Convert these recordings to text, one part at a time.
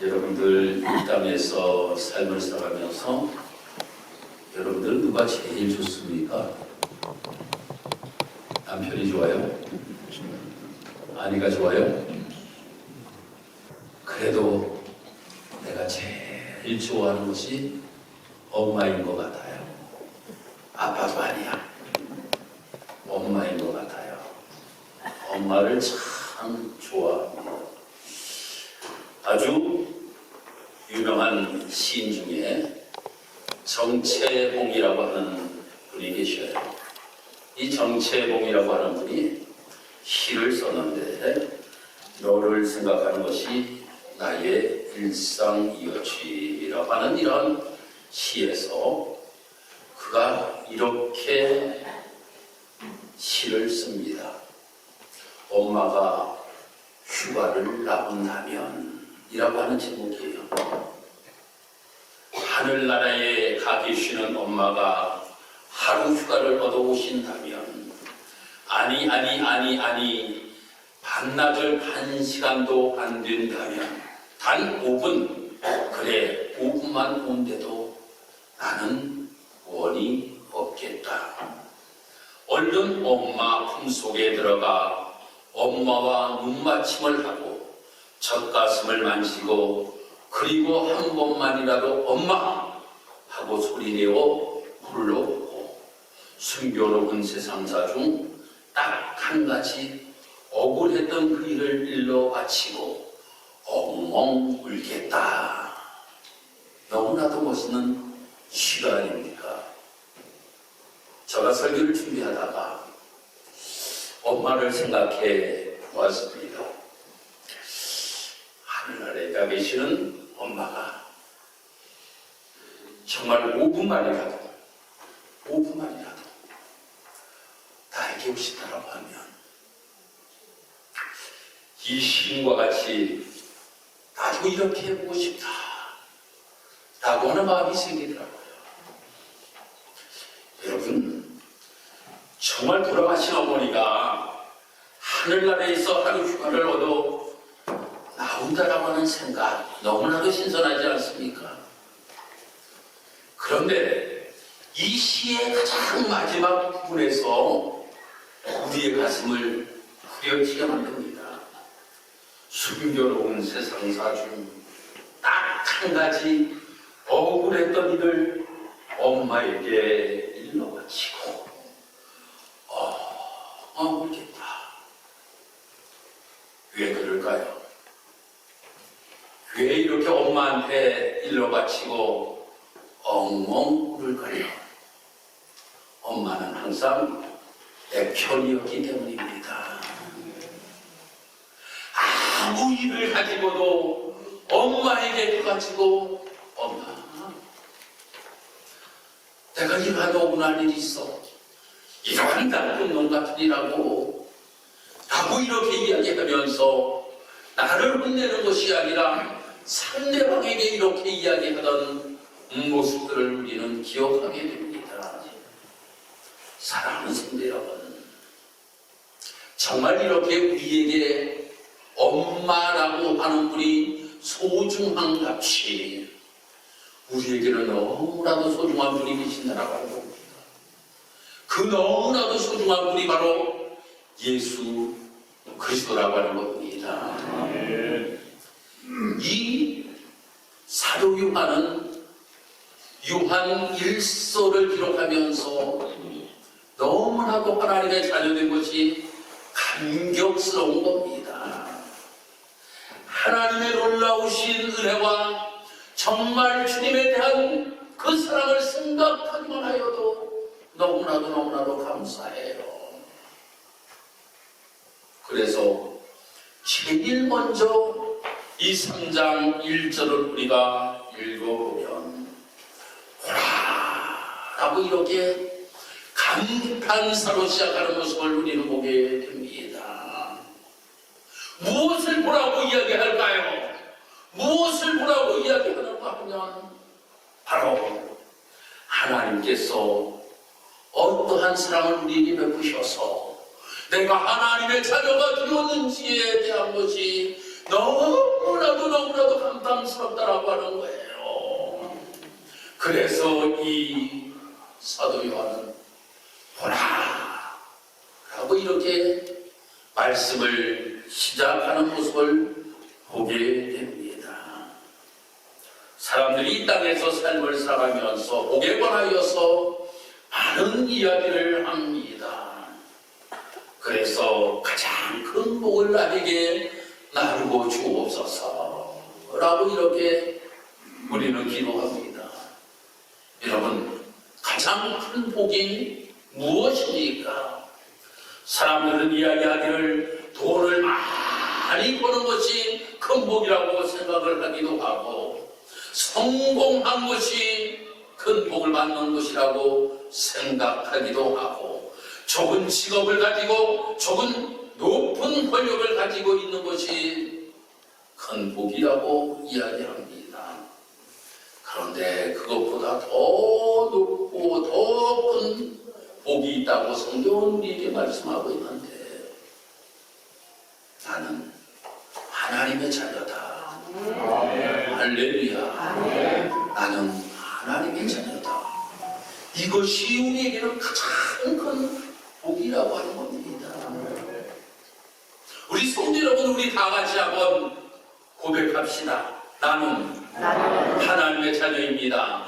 여러분들 이 땅에서 삶을 살아가면서 여러분들 누가 제일 좋습니까? 남편이 좋아요? 아내가 좋아요? 그래도 내가 제일 좋아하는 것이 엄마인 것 같아요. 아빠도 아니야. 엄마인 것 같아요. 엄마를 참 좋아합니다. 아주 유명한 시인 중에 정채봉이라고 하는 분이 계셔요. 이 정채봉이라고 하는 분이 시를 썼는데, 너를 생각하는 것이 나의 일상이었지라고 하는 이런 시에서 그가 이렇게 시를 씁니다. 엄마가 휴가를 나온다면 이라고 하는 제목이에요. 하늘나라에 가 계시는 엄마가 하루 휴가를 얻어 오신다면, 아니 반나절 1시간도 안 된다면, 단 5분, 그래 5분만 온데도 나는 원이 없겠다. 얼른 엄마 품속에 들어가 엄마와 눈맞춤을 하고 젖가슴을 만지고, 그리고 한 번만이라도 엄마 하고 소리내어 불러보고, 순교로운 세상사 중 딱 한 가지 억울했던 그 일을 일러 바치고 엉엉 울겠다. 너무나도 멋있는 시가 아닙니까? 제가 설교를 준비하다가 엄마를 생각해 보았습니다. 하늘나라에 가 계시는 엄마가 정말 5분만이라도 나에게 오신다라고 하면 이 시인과 같이 나도 이렇게 해보고 싶다 라고 하는 마음이 생기더라고요. 여러분, 정말 돌아가신 어머니가 하늘나라에서 하루 휴가를 얻어 나온다라고 하는 생각, 너무나도 신선하지 않습니까? 그런데 이 시의 가장 마지막 부분에서 우리의 가슴을 후려치게 만듭니다. 순교로운 세상사 중 딱 한 가지 억울했던 일을 엄마에게 일러바치고 울겠다. 왜 그럴까요? 왜 이렇게 엄마한테 일러바치고 엉엉 울을까요? 엄마는 항상 내 편이었기 때문입니다. 아무 일을 가지고도 엄마에게 가지고, 엄마, 내가 이러한 억울한 일이 있어. 이러한 나쁜 놈 같은 일하고 라고 이렇게 이야기하면서 나를 혼내는 것이 아니라 상대방에게 이렇게 이야기하던 모습들을 우리는 기억하게 됩니다. 사랑하는 성도 여러분, 정말 이렇게 우리에게 엄마라고 하는 분이 소중한 값이 우리에게는 너무나도 소중한 분이 계신다라고 하는 겁니다. 그 너무나도 소중한 분이 바로 예수 그리스도라고 하는 겁니다. 이 사도 요한은 요한 1서를 기록하면서 너무나도 하나님의 자녀된 것이 감격스러운 겁니다. 하나님의 놀라우신 은혜와 정말 주님에 대한 그 사랑을 생각하기만 하여도 너무나도 감사해요. 그래서 제일 먼저 이 3장 1절을 우리가 읽어보면 라고 이렇게 감탄사로 시작하는 모습을 우리는 보게 됩니다. 무엇을 보라고 이야기할까요? 무엇을 보라고 이야기하는가 하면 바로 하나님께서 어떠한 사랑을 우리에게 베푸셔서 내가 하나님의 자녀가 되었는지에 대한 것이 너무나도 부담스럽다라고 하는 거예요. 그래서 이 사도 요한은 보라 라고 이렇게 말씀을 시작하는 모습을 보게 됩니다. 사람들이 이 땅에서 삶을 살아가면서 복에 관하여서 많은 이야기를 합니다. 그래서 가장 큰 복을 나에게 나누고 주옵소서 라고 이렇게 우리는 기도합니다. 여러분, 가장 큰 복이 무엇입니까? 사람들은 이야기하기를 돈을 많이 버는 것이 큰 복이라고 생각을 하기도 하고, 성공한 것이 큰 복을 받는 것이라고 생각하기도 하고, 좋은 직업을 가지고 좋은 높은 권력을 가지고 있는 것이 큰 복이라고 이야기합니다. 그런데 그것보다 더 높고 더 큰 복이 있다고 성경은 우리에게 말씀하고 있는데, 나는 하나님의 자녀다. 할렐루야. 나는 하나님의 자녀다. 이것이 우리에게는 가장 큰 복이라고 하는 겁니다. 우리 성도 여러분, 우리 다 같이 한번 고백합시다. 나는 하나님의 자녀입니다.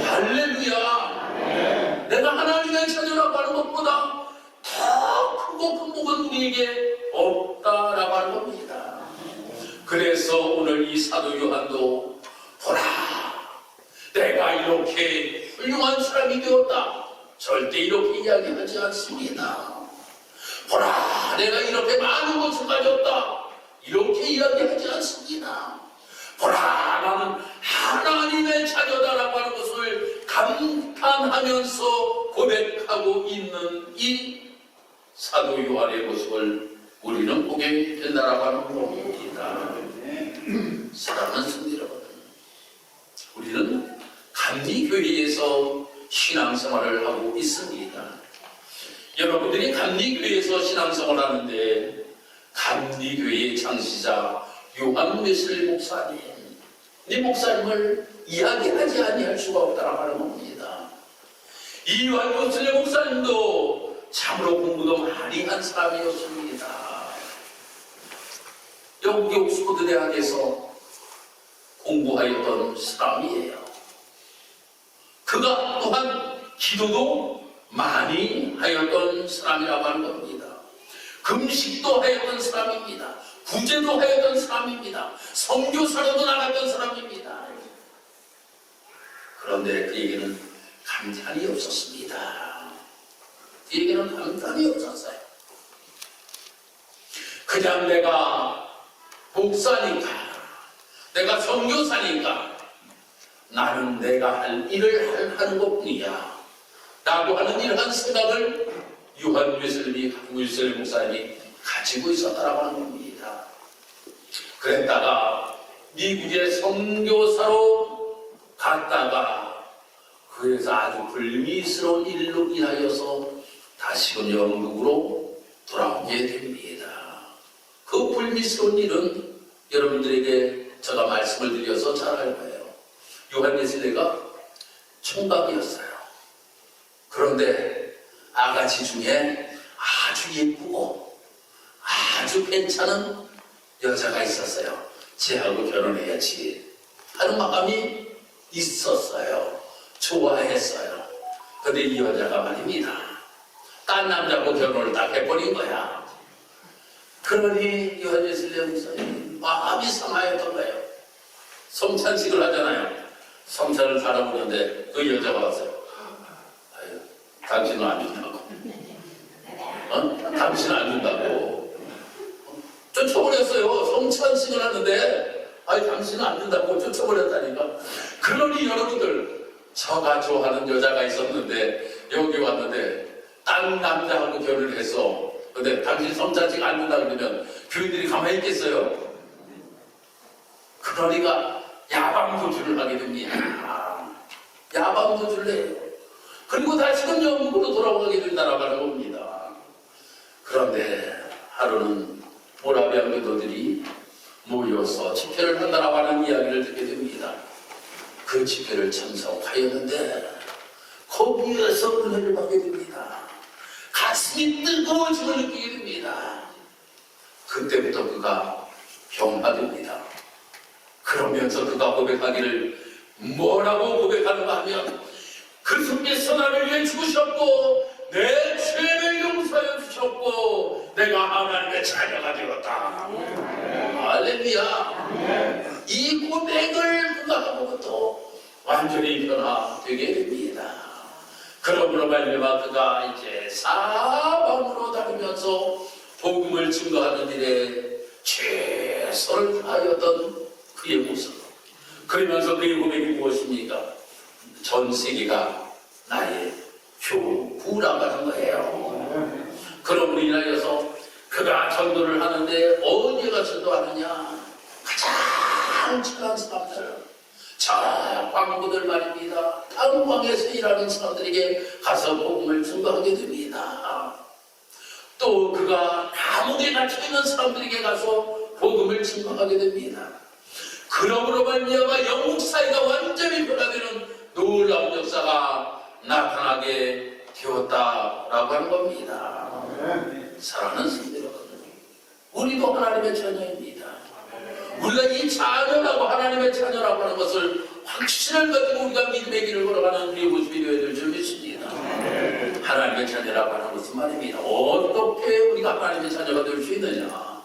할렐루야. 내가 하나님의 자녀라고 하는 것보다 더 크고 큰 복은 우리에게 없다라고 하는 겁니다. 그래서 오늘 이 사도 요한도 보라, 내가 이렇게 훌륭한 사람이 되었다, 절대 이렇게 이야기하지 않습니다. 보라, 내가 이렇게 많은 것을 가졌다, 이렇게 이야기하지 않습니다. 보라, 나는 하나님의 자녀다라고 하는 것을 감탄하면서 고백하고 있는 이 사도 요한의 모습을 우리는 보게 된다라고 하는 겁니다. 사랑하는 성도 여러분, 우리는 감리교회에서 신앙생활을 하고 있습니다. 여러분들이 감리교회에서 신앙생활을 하는데, 감리교회의 창시자 요한 웨슬리 목사님, 이 목사님을 이야기하지 아니할 수가 없다라고 하는 겁니다. 이 요한 웨슬리 목사님도 참으로 공부도 많이 한 사람이었습니다. 영국의 옥스퍼드 대학에서 공부하였던 사람이에요. 그가 또한 기도도 많이 하였던 사람이라고 하는 겁니다. 금식도 하였던 사람입니다. 구제도 하였던 사람입니다. 선교사로도 나갔던 사람입니다. 그런데 그에게는 감탄이 없었습니다. 그에게는 감탄이 없었어요. 그냥 내가 목사니까, 내가 선교사니까 나는 내가 할 일을 하는 것뿐이야 라고 하는 이러한 생각을 요한 웨슬리 목사님이 가지고 있었다라고 하는 겁니다. 그랬다가 미국의 선교사로 갔다가 그래서 아주 불미스러운 일로 인하여서 다시금 영국으로 돌아오게 됩니다. 그 불미스러운 일은 여러분들에게 제가 말씀을 드려서 잘 알 거예요. 요한 웨슬리가 총각이었어요. 그런데 아가씨 중에 아주 예쁘고 아주 괜찮은 여자가 있었어요. 쟤하고 결혼해야지 하는 마음이 있었어요. 좋아했어요. 근데 이 여자가 말입니다, 딴 남자하고 결혼을 딱 해버린 거야. 그러니 요한 웨슬리 목사님 마음이 상하였던 거예요. 성찬식을 하잖아요. 성찬을 바라보는데 그 여자가 왔어요. 아유, 당신은 안 준다고. 당신은 안 준다고. 쫓아버렸어요. 성찬식을 하는데 당신은 안 준다고 쫓아버렸다니까. 그러니 여러분들, 저가 좋아하는 여자가 있었는데 여기 왔는데 딴 남자하고 결혼을 해서, 근데 당신 성찬식 안 준다 그러면 교인들이 가만히 있겠어요? 그러니까 야방도주를 하게 됩니다. 야방도주를 해요. 그리고 다시금 영국으로 돌아가게 된다라고 하는 겁니다. 그런데 하루는 모라비안 교도들이 모여서 집회를 한다라고 하는 이야기를 듣게 됩니다. 그 집회를 참석하였는데 거기에서 은혜를 받게 됩니다. 가슴이 뜨거워짐을 느끼게 됩니다. 그때부터 그가 변화됩니다. 그러면서 그가 고백하기를 뭐라고 고백하는가 하면 그분께서 나를 위해 죽으셨고 내 죄를 용서해 주셨고 내가 하나님의 자녀가 되었다. 할렐루야. 이 고백을 그가 하고부터 완전히 변화되게 됩니다. 그러므로 말미암아 그가 이제 사방으로 다니면서 복음을 증거하는 일에 최선을 다하였던 그의 모습. 그러면서 그의 고백이 무엇입니까? 전 세계가 나의 교구라고 하는 거예요. 그러므로 인하여서 그가 전도를 하는데 어디에 가서 전도하느냐? 가장 친한 사람들, 저 광부들 말입니다. 탄광에서 일하는 사람들에게 가서 복음을 증거하게 됩니다. 또 그가 감옥에 갇혀있는 사람들에게 가서 복음을 증거하게 됩니다. 그러므로 말미암아 영국 사회가 완전히 변화되는 놀라운 역사가 나타나게 되었다라고 하는 겁니다. 사랑하는 성도 여러분, 우리도 하나님의 자녀입니다. 우리가 이 자녀라고 하나님의 자녀라고 하는 것을 확신을 가지고 우리가 믿음의 길을 걸어가는 우리의 모습이 되어야 될 줄 믿습니다. 하나님의 자녀라고 하는 것은 말입니다. 어떻게 우리가 하나님의 자녀가 될 수 있느냐?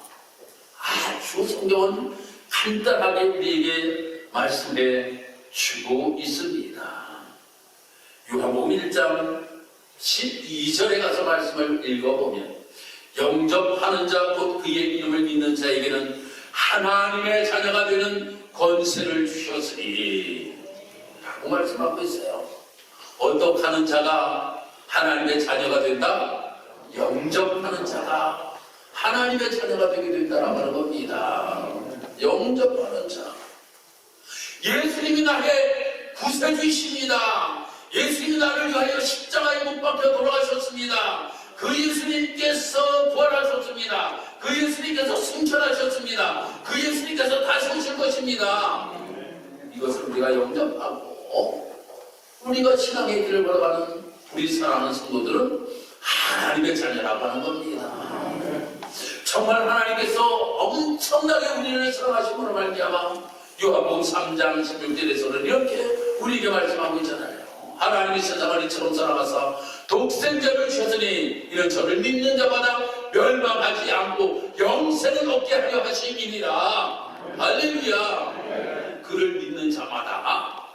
아주 성경은 간단하게 우리에게 말씀해 주고 있습니다. 요한복음 1장 12절에 가서 말씀을 읽어보면 영접하는 자 곧 그의 이름을 믿는 자에게는 하나님의 자녀가 되는 권세를 주셨으니 라고 말씀하고 있어요. 어떻게 하는 자가 하나님의 자녀가 된다? 영접하는 자가 하나님의 자녀가 되게 된다라고 하는 겁니다. 영접하는 자. 예수님이 나의 구세주이십니다. 예수님이 나를 위하여 십자가에 못 박혀 돌아가셨습니다. 그 예수님께서 부활하셨습니다. 그 예수님께서 승천하셨습니다. 그 예수님께서 다시 오실 것입니다. 이것을 우리가 영접하고 우리가 신앙의 길을 걸어가는 우리 사랑하는 성도들은 하나님의 자녀라고 하는 겁니다. 정말 하나님께서 엄청나게 우리를 사랑하심으로 말미암아 요한복음 3장 16절에서는 이렇게 우리에게 말씀하고 있잖아요. 하나님이 세상을 이처럼 사랑하사 독생자를 주셨으니 이는 저를 믿는 자마다 멸망하지 않고 영생을 얻게 하려 하심이니라. 할렐루야. 그를 믿는 자마다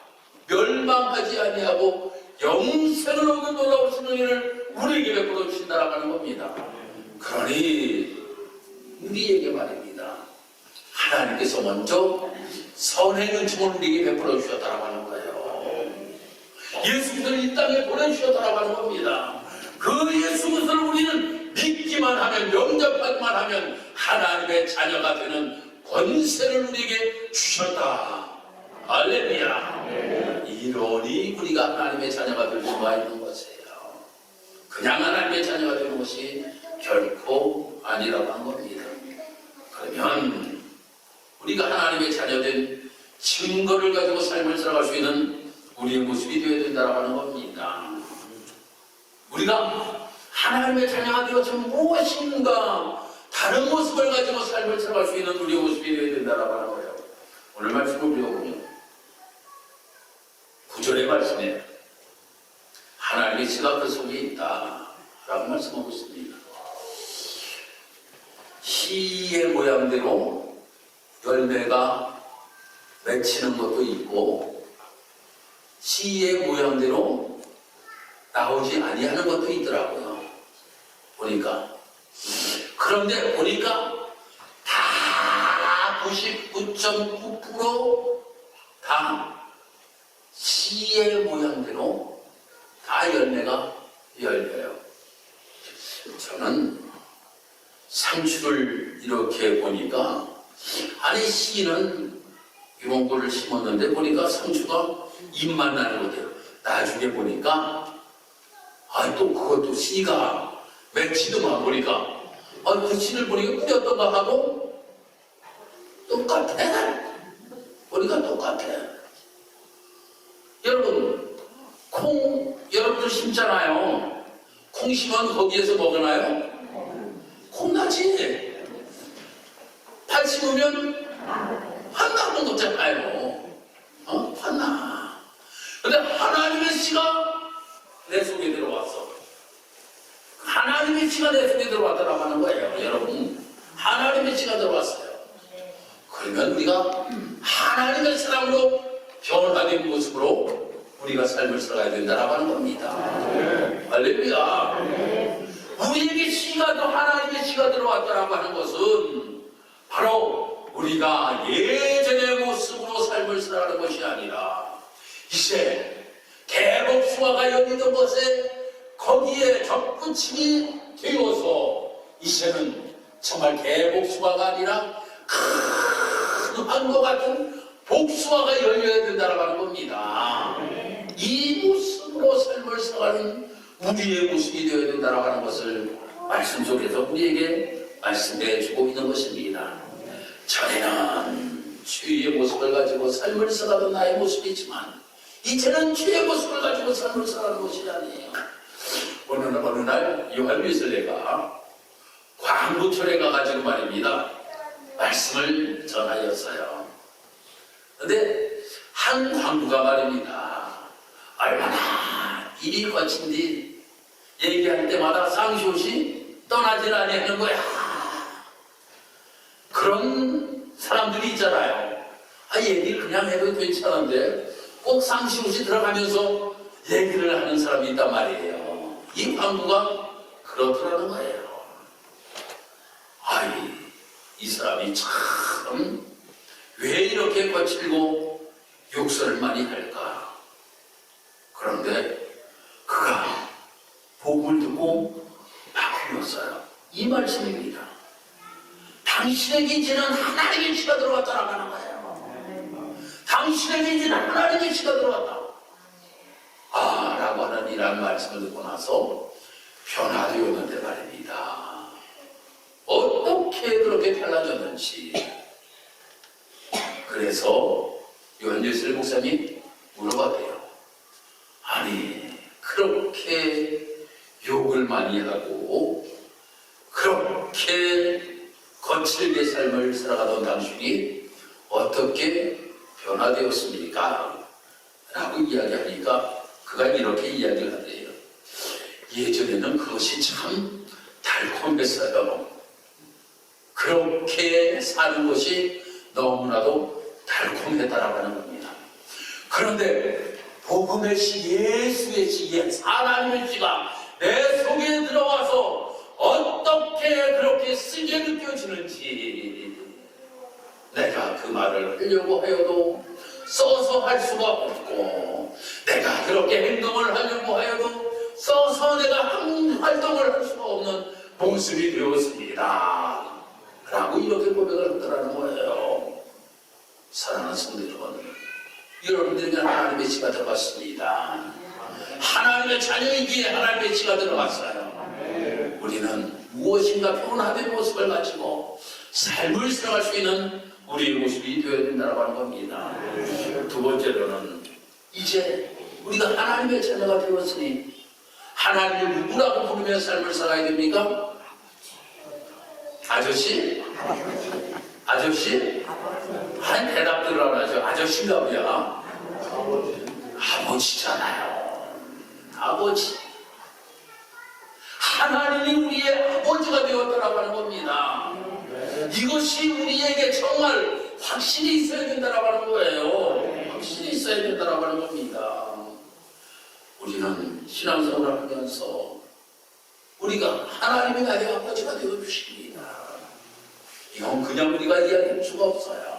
멸망하지 아니하고 영생을 얻는 놀라우신 은혜를 우리에게 베풀어 주신다라고 하는 겁니다. 그러니 우리에게 말입니다. 하나님께서 먼저 선의 은총을 우리에게 베풀어 주셨다라고 하는 거예요. 예수님을 이 땅에 보내주셨다라고 하는 겁니다. 그 예수 그리스도를 우리는 믿기만 하면, 영접하기만 하면 하나님의 자녀가 되는 권세를 우리에게 주셨다. 할렐루야. 이러니 우리가 하나님의 자녀가 될 수가 있는 것이에요. 그냥 하나님의 자녀가 되는 것이 결코 아니라고 한 겁니다. 그러면 우리가 하나님의 자녀된 증거를 가지고 삶을 살아갈 수 있는 우리의 모습이 되어야 된다고 하는 겁니다. 우리가 하나님의 자녀가 되어서 무엇인가 다른 모습을 가지고 삶을 살아갈 수 있는 우리의 모습이 되어야 된다고 하는 거예요. 오늘 말씀을 읽어보면 9절의 말씀에 하나님의 씨가 그 속에 있다 라고 말씀하고 있습니다. 씨의 모양대로 열매가 맺히는 것도 있고 씨의 모양대로 나오지 아니하는 것도 있더라고요. 보니까. 그런데 보니까 다 99.9% 다 씨의 모양대로 다 열매가 열려요. 저는 상추를 이렇게 보니까 아니 씨는 이런 거를 심었는데 보니까 상추가 잎만 나는 거예요. 나중에 보니까 또 그것도 씨가 맺히더만 보니까 그 씨를 보니까 뿌렸던가 하고 똑같아. 우리가 똑같아. 여러분, 콩 여러분들 심잖아요. 콩 심으면 거기에서 먹으나요? 콩나지. 팥 심으면 한나는 거잖아요. 한나. 근데 하나님의 씨가 내 속에 들어왔어. 하나님의 씨가 내 속에 들어왔다라고 하는 거예요. 여러분, 하나님의 씨가 들어왔어요. 그러면 우리가 하나님의 사랑으로 변화된 모습으로 우리가 삶을 살아야 된다라고 하는 겁니다. 할렐루야. 우리에게 씨가 또 하나님의 씨가 들어왔다라고 하는 것은 바로 우리가 예전의 모습으로 삶을 살아가는 것이 아니라 이제 개복수화가 열리던 것에 거기에 접붙임이 되어서 이제는 정말 개복수화가 아니라 큰 황과 같은 복수화가 열려야 된다고 하는 겁니다. 이 모습으로 삶을 살아가는 우리의 모습이 되어야 된다고 하는 것을 말씀 속에서 우리에게 말씀해 주고 있는 것입니다. 전에는 주의 모습을 가지고 삶을 살아가던 나의 모습이지만 이제는 주의 모습을 가지고 삶을 살아가는 것이 아니에요. 어느 날 요한미술래가 광부촌에 가가지고 말입니다. 말씀을 전하였어요. 근데 한 광부가 말입니다. 얼마나 일이 거친디 얘기할 때마다 상시옷이 떠나질 아니하는 거야. 그런 사람들이 있잖아요. 얘기를 그냥 해도 괜찮은데 꼭 상시옷이 들어가면서 얘기를 하는 사람이 있단 말이에요. 이 광부가 그렇더라는 거예요. 이 사람이 참 왜 이렇게 거칠고 욕설을 많이 할까? 그런데 그가 복음을 듣고 바꾸었어요. 이 말씀입니다. 당신에게 이제는 하나님의 씨가 들어왔다라고 하는 거예요. 당신에게 이제는 하나님의 씨가 들어왔다. 라고 하는 이런 말씀을 듣고 나서 변화되었는데 말입니다. 어떻게 그렇게 달라졌는지. 그래서 요한예슬 목사님 물어봐대요. 그렇게 욕을 많이 하고 그렇게 거칠게 삶을 살아가던 당신이 어떻게 변화되었습니까? 라고 이야기하니까 그가 이렇게 이야기를 하대요. 예전에는 그것이 참 달콤했어요. 그렇게 사는 것이 너무나도 달콤했다라고 하는 겁니다. 그런데 복음의 씨, 예수의 씨, 하나님의 씨가 내 속에 들어와서 어떻게 그렇게 쓰게 느껴지는지 내가 그 말을 하려고 하여도 써서 할 수가 없고 내가 그렇게 행동을 하려고 하여도 써서 내가 활동을 할 수가 없는 모습이 되었습니다. 라고 이렇게 고백을 하더라는 거예요. 사랑하는 성도 여러분들에게 하나님의 씨가 들어갔습니다. 하나님의 자녀이기에 하나님의 씨가 들어갔어요. 우리는 무엇인가 변화된 모습을 가지고 삶을 살아갈 수 있는 우리의 모습이 되어야 된다고 하는 겁니다. 두 번째로는 이제 우리가 하나님의 자녀가 되었으니 하나님을 누구라고 부르며 삶을 살아야 됩니까? 아저씨? 아저씨? 한 대답들을 안 하죠. 아저씨가 뭐야? 아버지잖아요. 아버지. 하나님이 우리의 아버지가 되었다라고 하는 겁니다. 이것이 우리에게 정말 확신이 있어야 된다라고 하는 거예요. 확신이 있어야 된다라고 하는 겁니다. 우리는 신앙생활을 하면서 우리가 하나님의 나의 아버지가 되어주십니다. 이건 그냥 우리가 이야기할 수가 없어요.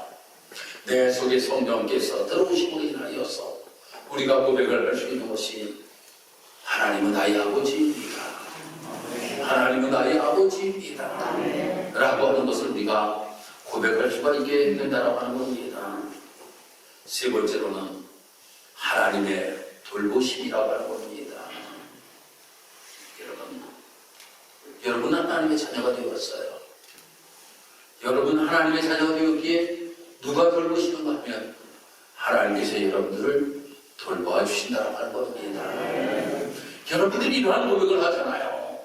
내 속에 성령께서 들어오시고 인하여서 우리가 고백을 할 수 있는 것이 하나님은 나의 아버지입니다. 하나님은 나의 아버지입니다. 라고 하는 것을 우리가 고백할 수가 있게 된다고 하는 겁니다. 세 번째로는 하나님의 돌보심이라고 하는 겁니다. 여러분은 하나님의 자녀가 되었어요. 여러분 하나님의 자녀가 되었기에 누가 돌보시는가 하면 하나님께서 여러분들을 돌보아 주신다고 하는 겁니다. 여러분들이 이러한 고백을 하잖아요.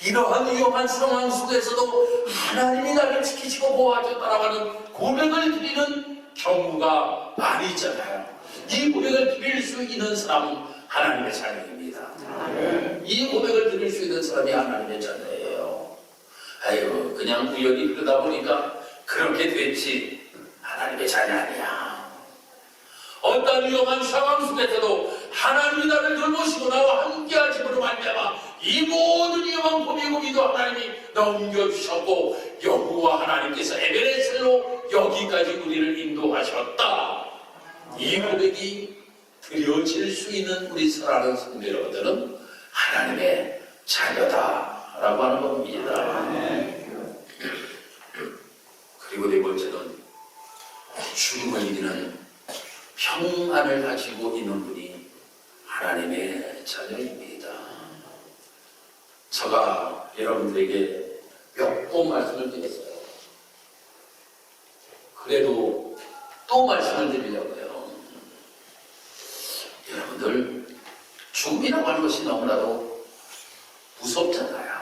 이러한 위험한 상황 속에서도 하나님이 나를 지키시고 보호하셨다라고 하는 고백을 드리는 경우가 많이 있잖아요. 이 고백을 드릴 수 있는 사람은 하나님의 자녀입니다. 이 고백을 드릴 수 있는 사람이 하나님의 자녀예요. 아이고 그냥 우연히 그러다 보니까 그렇게 됐지. 하나님의 자녀 아니야. 어떤 위험한 상황 속에서도 하나님이 나를 돌보시고 나와 함께 하심으로 말미암아 이 모든 위험한 고비고비도 하나님이 넘겨주셨고 여호와 하나님께서 에베레셀로 여기까지 우리를 인도하셨다. 이 고백이 드려질 수 있는 우리 사랑하는 성도 여러분들은 하나님의 자녀다라고 하는 겁니다. 그리고 네 번째는 죽음을 이기는 평안을 가지고 있는 분이 하나님의 자녀입니다. 제가 여러분들에게 몇 번 말씀을 드렸어요. 그래도 또 말씀을 드리려고요. 여러분들 죽음이라고 하는 것이 너무나도 무섭잖아요.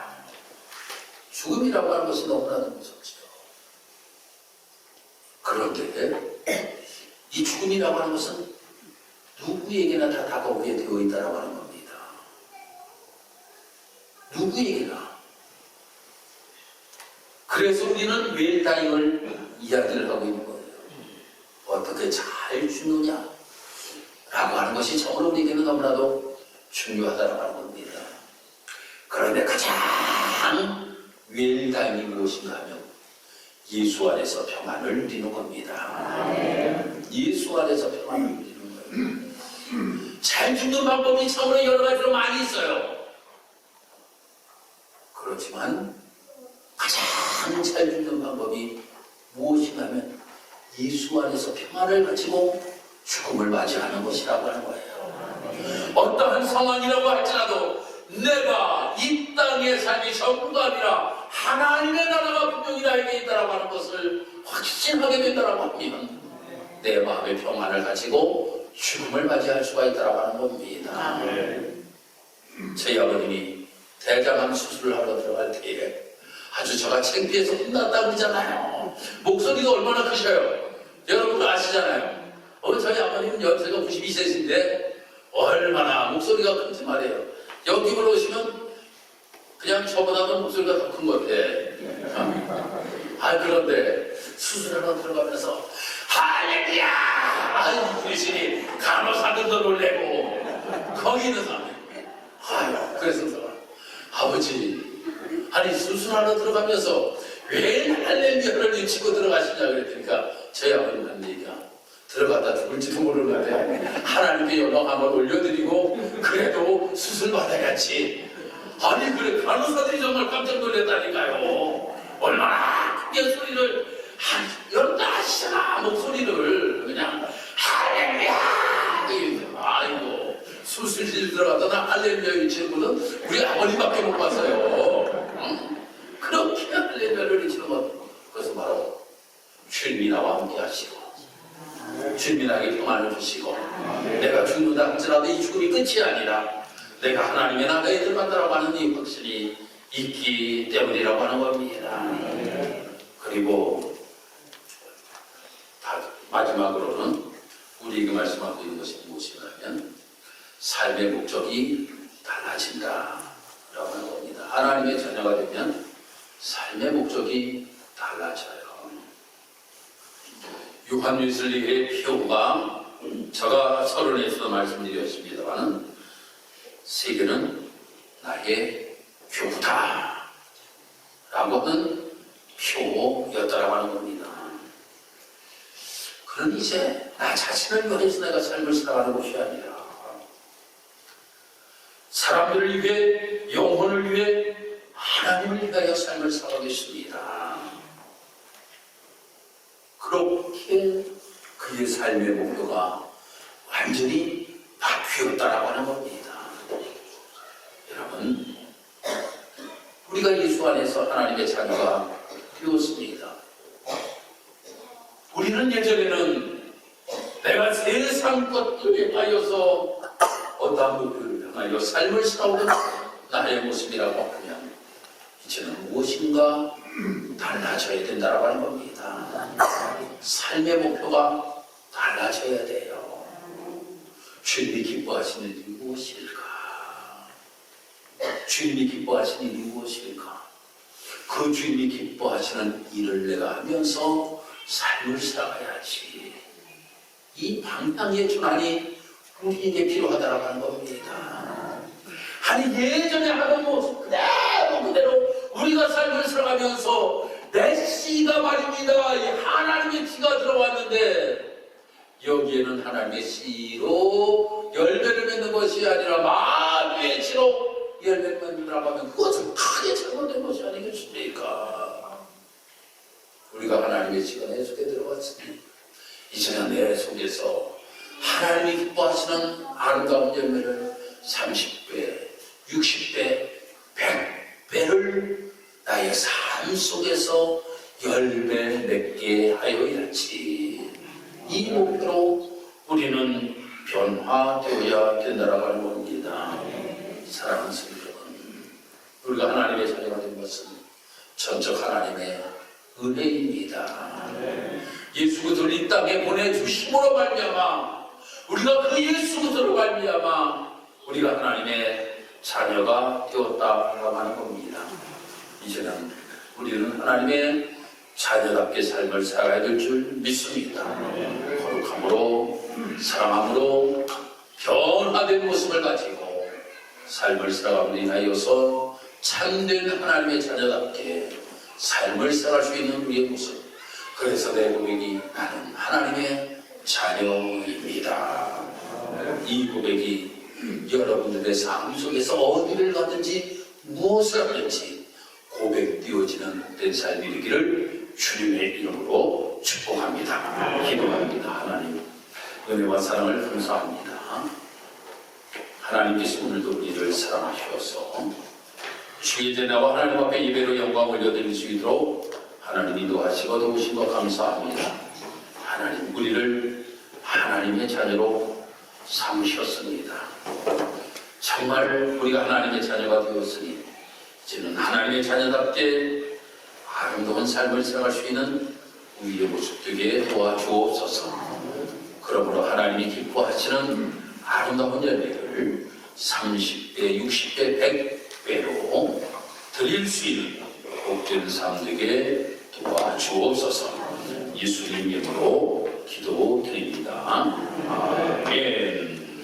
죽음이라고 하는 것이 너무나도 무섭죠. 그런데 이 죽음이라고 하는 것은 누구에게나 다 다가오게 되어 있다고 하는 겁니다. 누구에게나. 그래서 우리는 웰다잉을 이야기를 하고 있는 거예요. 어떻게 잘 죽느냐 라고 하는 것이 정말 우리에게는 너무나도 중요하다고 하는 겁니다. 그런데 가장 웰다잉이 무엇인가 하면 예수 안에서 평안을 누리는 겁니다. 예수 안에서 평안을 누리는 거예요. 잘 죽는 방법이 참으로 여러 가지로 많이 있어요. 그렇지만 가장 잘 죽는 방법이 무엇인가 하면 예수 안에서 평안을 가지고 죽음을 맞이하는 것이라고 하는 거예요. 어떠한 상황이라고 할지라도 내가 이 땅의 삶이 전부가 아니라 하나님의 나라가 분명히 나에게 있다라고 하는 것을 확신하게 된다라고 하면 내 마음의 평안을 가지고 죽음을 맞이할 수가 있다라고 하는 겁니다. 저희 아버님이 대장암 수술을 하러 들어갈 때에 아주 저가 창피해서 혼났다고 그러잖아요. 목소리가 얼마나 크셔요. 여러분 아시잖아요. 저희 아버님은 연세가 92세신데 얼마나 목소리가 큰지 말이에요. 여기 올라오시면 그냥 저보다는 목소리가 더 큰 것 같아. 그런데 수술하러 들어가면서 할렐루야! 그러시니 간호사들도 놀래고 거기 있는 사람이 그래서 아버지 수술하러 들어가면서 왜 할렐루야를 외치고 들어가시냐 그랬으니까 저희 아버님 한 얘기가 들어갔다 죽을지도 모르는데 하나님께 영광 한번 올려드리고 그래도 수술 받아야지. 그래 간호사들이 정말 깜짝 놀랐다니까요. 얼마나 크게 소리를 여러분들 아시잖아. 목소리를 그냥 할렐루야. 아이고 수술실 들어가다가 할렐루야 외치는 분은 우리 아버님밖에 못 봤어요. 그렇게 할렐루야를 외치는 것 그것은 바로 주님이나와 함께 하시고 주님에게 평안을 주시고 내가 죽는다 할지라도 이 죽음이 끝이 아니라 내가 하나님의 나라에 들어간다라고 하는 이 확신이 있기 때문이라고 하는 겁니다. 그리고 마지막으로는 우리에게 말씀하고 있는 것이 무엇인가 하면 삶의 목적이 달라진다라고 하는 겁니다. 하나님의 자녀가 되면 삶의 목적이 달라져요. 요한 웨슬리의 표가 제가 서론에서 말씀드렸습니다만 세계는 나의 교부다 라고 하는 표였다라고 하는 겁니다. 그러니 이제 나 자신을 위해서 내가 삶을 살아가는 것이 아니라 사람들을 위해 영혼을 위해 하나님을 위하여 삶을 살아가겠습니다. 그렇게 그의 삶의 목표가 완전히 바뀌었다라고 하는 겁니다. 여러분, 우리가 예수 안에서 하나님의 자녀가 되었습니다. 우리는 예전에는 내가 세상 것들에 빠져서 어떠한 목표를 향하여 삶을 살아오던 나의 모습이라고 하면 이제는 무엇인가 달라져야 된다고 하는 겁니다. 삶의 목표가 달라져야 돼요. 주님이 기뻐하시는 일이 무엇일까? 주님이 기뻐하시는 일이 무엇일까? 그 주님이 기뻐하시는 일을 내가 하면서 삶을 살아가야지. 이 방향의 전환이 우리에게 필요하다고 하는 겁니다. 아니 예전에 하던 모습 그대로 우리가 삶을 살아가면서 내 씨가 말입니다. 이 하나님의 씨가 들어왔는데 여기에는 하나님의 씨로 열매를 맺는 것이 아니라 마귀의 씨로 열매를 맺는다고 하면 그것은 크게 잘못된 것이 아니겠습니까? 우리가 하나님의 씨가 내 속에 들어왔으니 이제는 내 속에서 하나님이 기뻐하시는 아름다운 열매를 30배, 60배, 100배를 나의 삶 속에서 열매 맺게 하여야지. 이 목표로 우리는 변화되어야 된다고 하는 겁니다. 사랑하는 성도 여러분, 우리가 하나님의 자녀가 된 것은 전적 하나님의 은혜입니다. 예수 그리스도를 이 땅에 보내주심으로 말미암아 우리가 그 예수 그리스도로 말미암아 우리가 하나님의 자녀가 되었다고 하는 겁니다. 이제는 우리는 하나님의 자녀답게 삶을 살아야 될 줄 믿습니다. 거룩함으로 사랑함으로 변화된 모습을 가지고 삶을 살아감으로 인하여서 참된 하나님의 자녀답게 삶을 살아갈 수 있는 우리의 모습. 그래서 내 고백이 나는 하나님의 자녀입니다. 이 고백이 여러분들의 삶 속에서 어디를 가든지 무엇을 하든지 고백되어지는 된 삶이 되기를 주님의 이름으로 축복합니다. 기도합니다. 하나님 은혜와 사랑을 감사합니다. 하나님께서 오늘도 우리를 사랑하셔서 주의 제나와 하나님 앞에 예배로 영광 올려드릴 수 있도록 하나님 인도하시고 도우신 것 감사합니다. 하나님 우리를 하나님의 자녀로 삼으셨습니다. 정말 우리가 하나님의 자녀가 되었으니 이제는 하나님의 자녀답게 아름다운 삶을 살아갈 수 있는 우리의 모습 되게 도와주옵소서. 그러므로 하나님이 기뻐하시는 아름다운 열매를 30배, 60배, 100배로 드릴 수 있는 복된 삶 되게 도와주옵소서. 예수님 이름으로 기도드립니다.